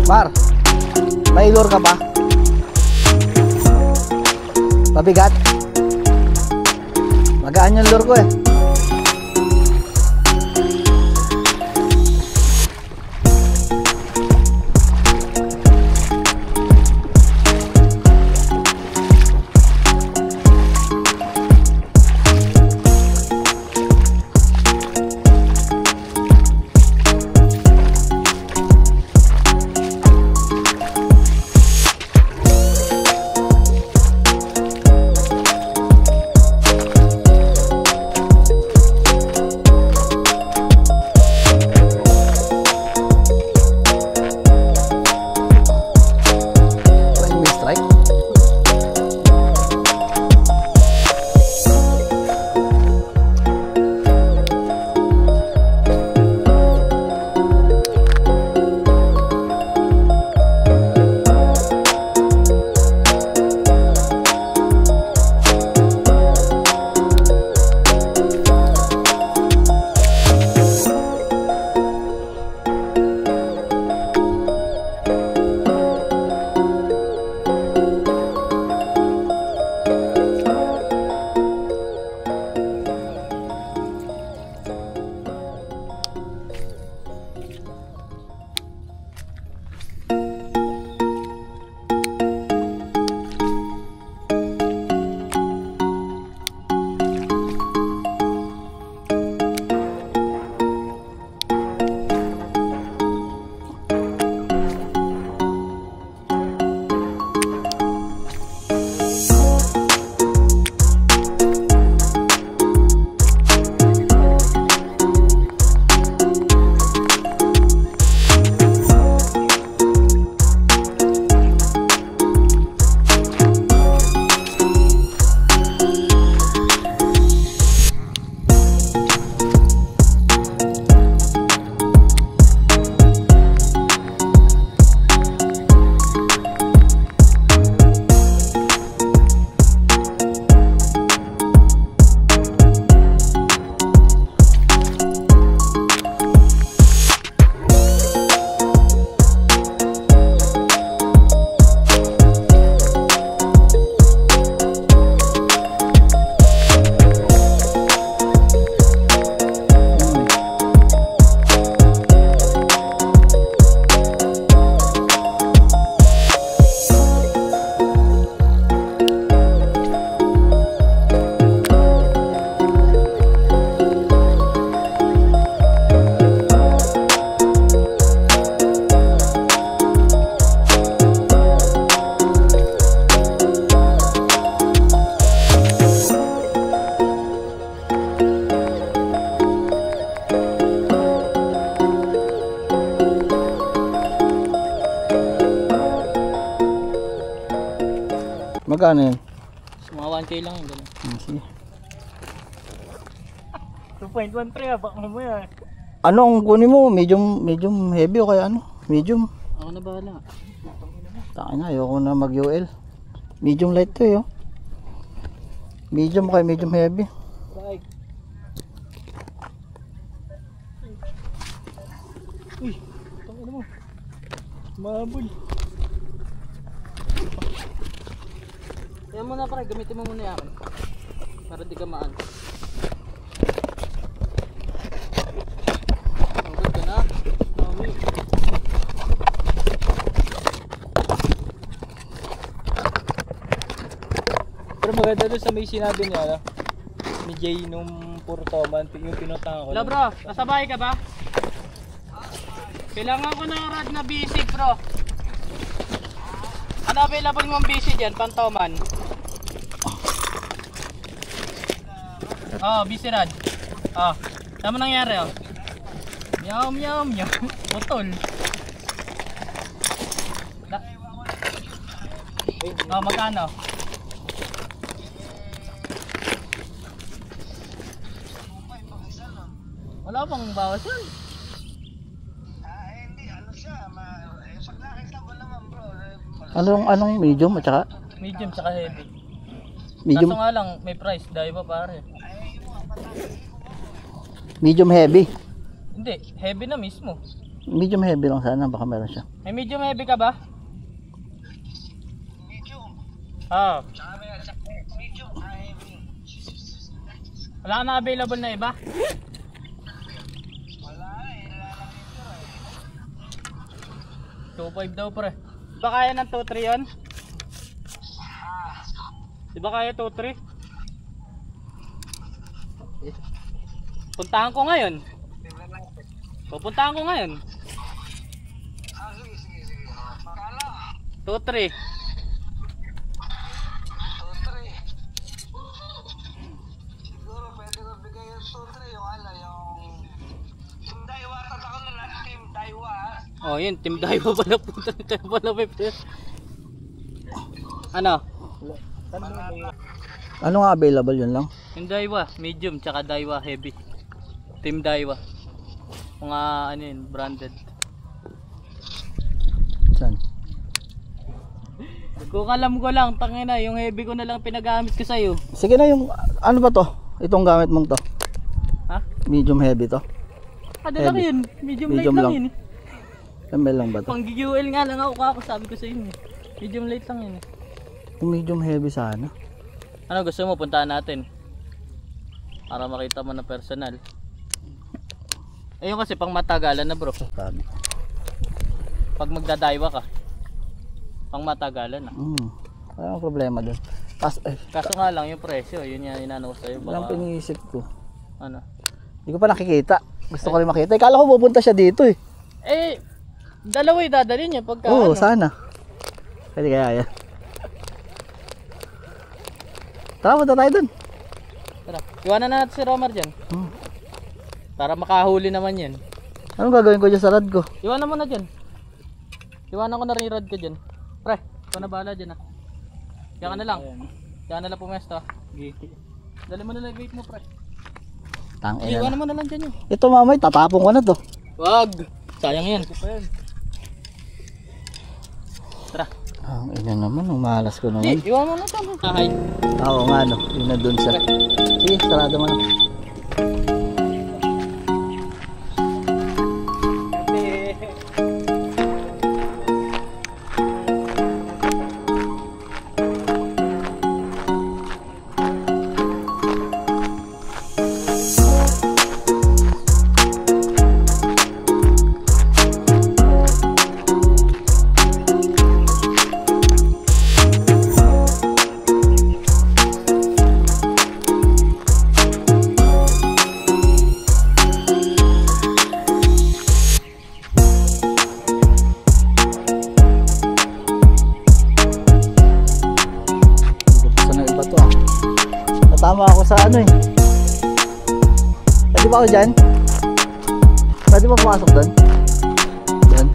Mar, may lure ka ba? Pabigat? Magaan yung lure ko eh. Magkano yun? Mga 1K lang yung gano'n. Sige. 2.1 pre ha, baka mo yan. Ano ang kunin mo? Medium heavy o kaya ano? Medium? Ako na bahala. Taka na, ayoko na mag UL. Medium light to eh oh. Medium o kaya medium heavy. Bye. Uy, tangin mo. Mabul. Kaya mo na pare, gamitin mo muna yan. Para di ka maan. Magod ka na. Mami. Pero maganda doon sa may sinabi niya, ni Jay nung puro toman, yung pinuntahan ko. Hello bro, nasa bahay ka ba? Kailangan ko ng rod na basic bro. Ano available mong basic dyan, pantoman? BC rod. Tama nangyari oh. Yum. Putol. Magkano? Wala pang bawas yan. Hindi, ano siya, pag nakita mo naman bro. Anong medium at saka? Medium tsaka heavy. Medium. Kaso nga lang, may price, dahil ba pare? Medium heavy. Hindi, heavy na mismo. Medium heavy lang sana, baka meron siya. May medium heavy ka ba? Medium. Oo. Tsaka medium, heavy. Wala ka na available na iba? Wala eh, lalaki ito eh. 2.5 daw pre. Di ba kaya ng 2.3 yun? Di ba kaya 2.3? Puntahan ko ngayon. Tingnan natin. Pupuntahan ko ngayon. Sige. Magkano? 2.3. 2-3. Siguro pwede ko bigay yung 2-3, yung ano, yung Team Daiwa, tatakon na lang, Team Daiwa. Oh yun, Team Daiwa pala punta tayo pala may ano? Ano nga available yun lang? Team Daiwa, medium, tsaka Daiwa heavy. Team Daiwa. Mga ano yun, branded. Saan? Kung alam ko lang, tangina, yung heavy ko na lang pinagamit ko sa'yo. Sige na yung, ano ba to? Itong gamit mong to? Ha? Medium heavy to? Ano lang Heavy. yun? Medium light Medium lang lang. yun. ML lang ba to? Pang GQL nga lang ako sabi ko sa inyo. Medium light lang yun. Yung medium heavy sana. Ano gusto mo, puntahan natin? Para makita mo na personal. Ayun kasi pang matagalan na bro. Sabi. Pag magdadaiwa ka, pang matagalan na. Walang problema dun. Kaso nga lang yung presyo, yun yung inano ko sa'yo. Walang piniisip ko. Ano? Hindi ko pa nakikita. Gusto ko rin makita. Kala ko pupunta siya dito eh. Eh, dalawa yung dadalhin niya pagka Oo, ano. sana. Pwede kaya yan. Tara, punta tayo dun. Tara, iwanan na natin si Romar dyan. Para makahuli naman yan. Anong gagawin ko dyan sa rad ko? Iwanan mo na dyan. Iwanan ko na rin yung rod ko dyan. Pre, ikaw na bahala dyan ha. Diyan ka na lang. Diyan na lang pumesto. Dali mo na lang gate mo pre. Tangin na. Iwanan mo na lang dyan yun. Ito mamay, tatapon ko na to. Wag! Sayang yan. Tara. Ang ina naman, umalas ko naman. Iwanan mo na dyan. Ahay. Oo nga no, yun na dun siya. Sige, sarado mo na. Tama ako sa ano eh. Pwede ba ako dyan? Pwede ba pumasok doon? Dyan.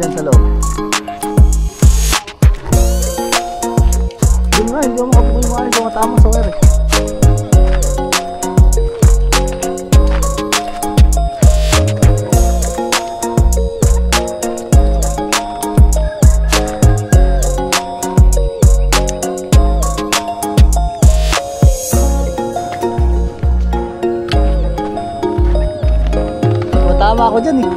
Dyan sa loob. Yun nga, hindi ako makapukulimuhan. Hindi ako matama sa wire eh. Tama ako dyan eh.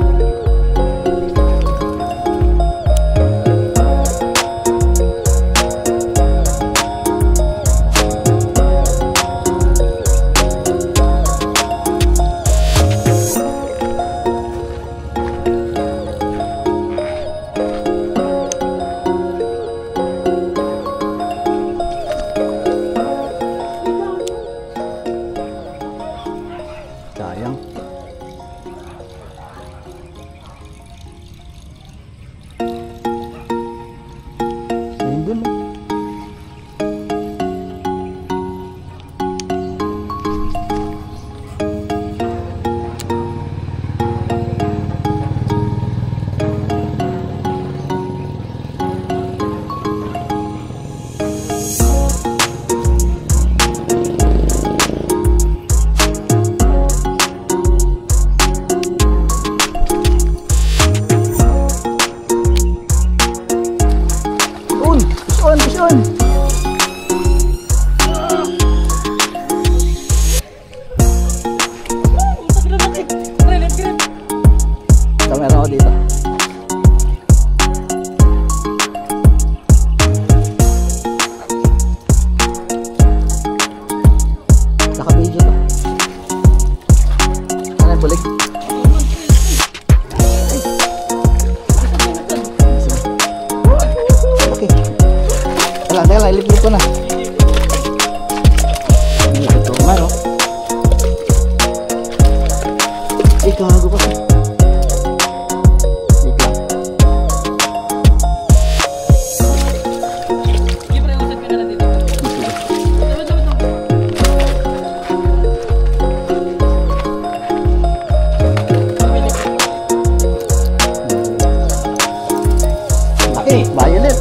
Naka-video to. Ano yung bulig? Okay. Teka lang, ilipit ko na. Ilipit ko nga, no? Ikaw, ako pa. Ikaw. Sige, pre, usap ka na lang dito. Okay, violet.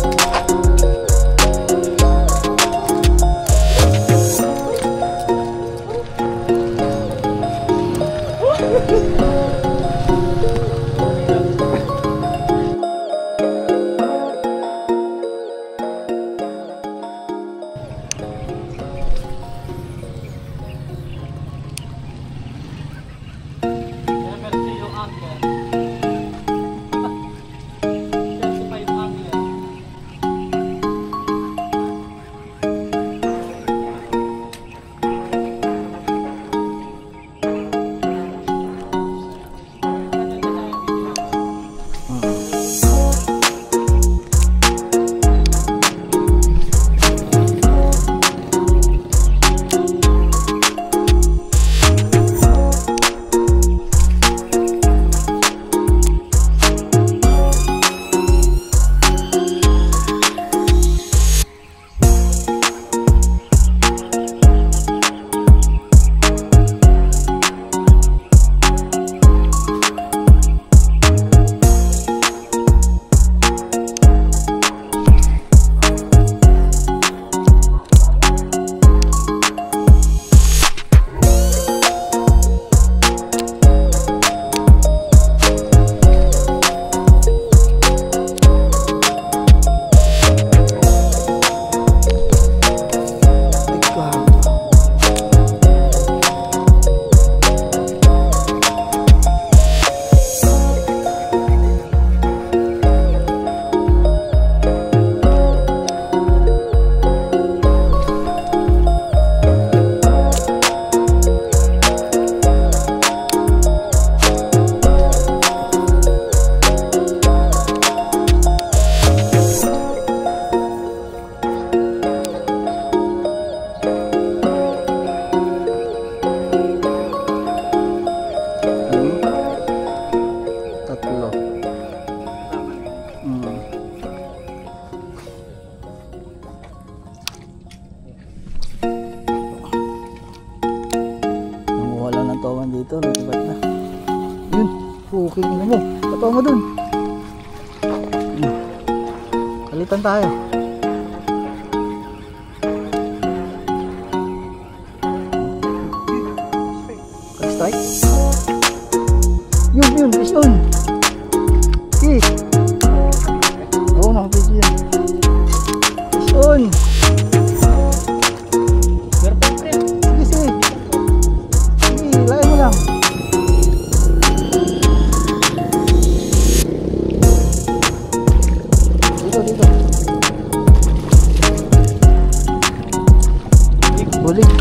dito, lumibat na. Yun, puking na mo. Patawa mo dun. Kalitan tayo. Strike. Yun, fish on. Fish. Oo, nakafish yan. Fish on. Sige. Sige, layan mo lang. Dito. Bulik.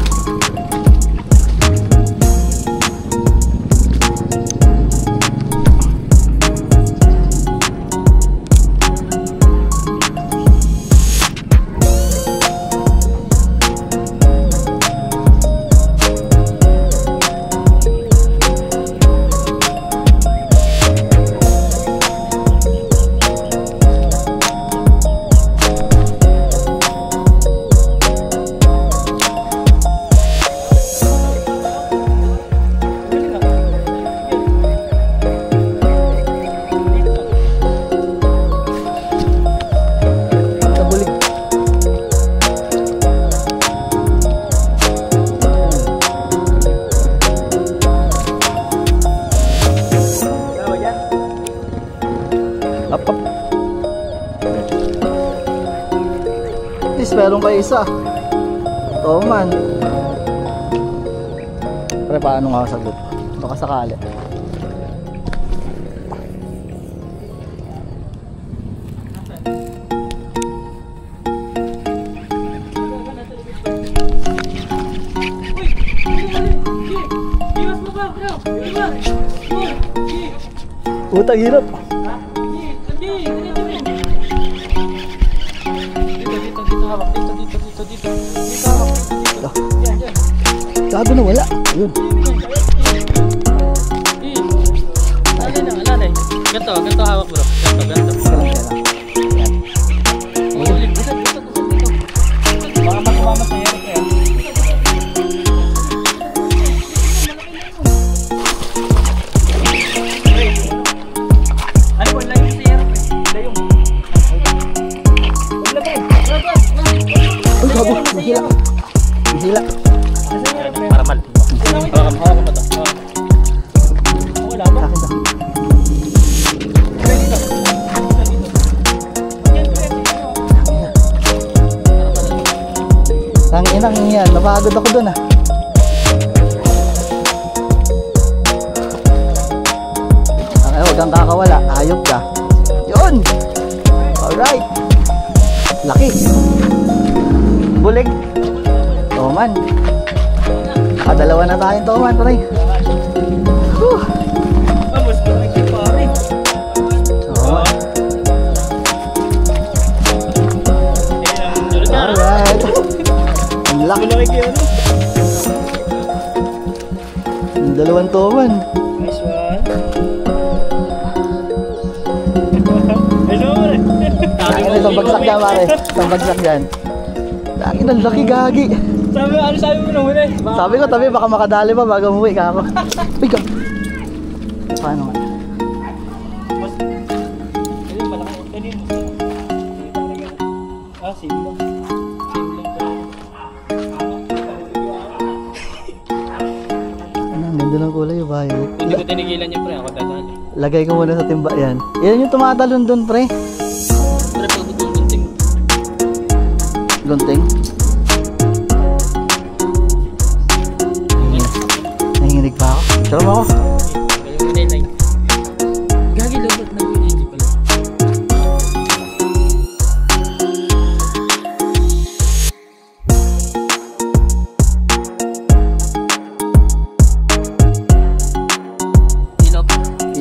Lapap. At least meron kayo isa. Oo man. Pre, paano nga sagot? Baka sakali. Putang hirap. Dito hawak. Dito hawak. Yan. Sabi na wala. Ayun. Alin. Ganto hawak bro. Ganto. Yan. Dito. Baka makumama sa Eric eh. Ano po, layo si Eric eh. Layo. Uy, gabo. Hila. Para mal. Hawakan pa to. Wala ba? Akin daw. Tanginang yan, napagod ako dun ah. Ay, huwag kang kakawala, ayop ka. Yun! Alright! Laki! Bulig! Toman! Dalawa na tayong toman, pare. Vamos, pare. Toman. Alright! Ang laki! Ang dalawang toman. Nice one. Laki na isang bagsak dyan, pare. Isang bagsak dyan. Laki ng laki, gagi. Sabi mo na muna eh. Sabi ko, tabi, baka makadali pa bago umuwi ka ako. Uy, ka. Paano nga? Ano, ang ganda ng kulay, violet. Hindi ko tinigilan yung pre, ako dadali. Lagay ko muna sa timba yan. Yan yung tumatalon dun, pre. Pre, pag gunting. Gunting. Nanginginig pa ako. Picture mo ako. Gaya mo na yung line. Gagi, lobot na yung hindi pala.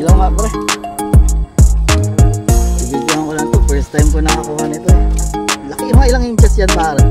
Ilaw nga, pre. Ibigyan ko lang to. First time ko nakakuha nito eh. Laki, mga ilang inches yan, pare.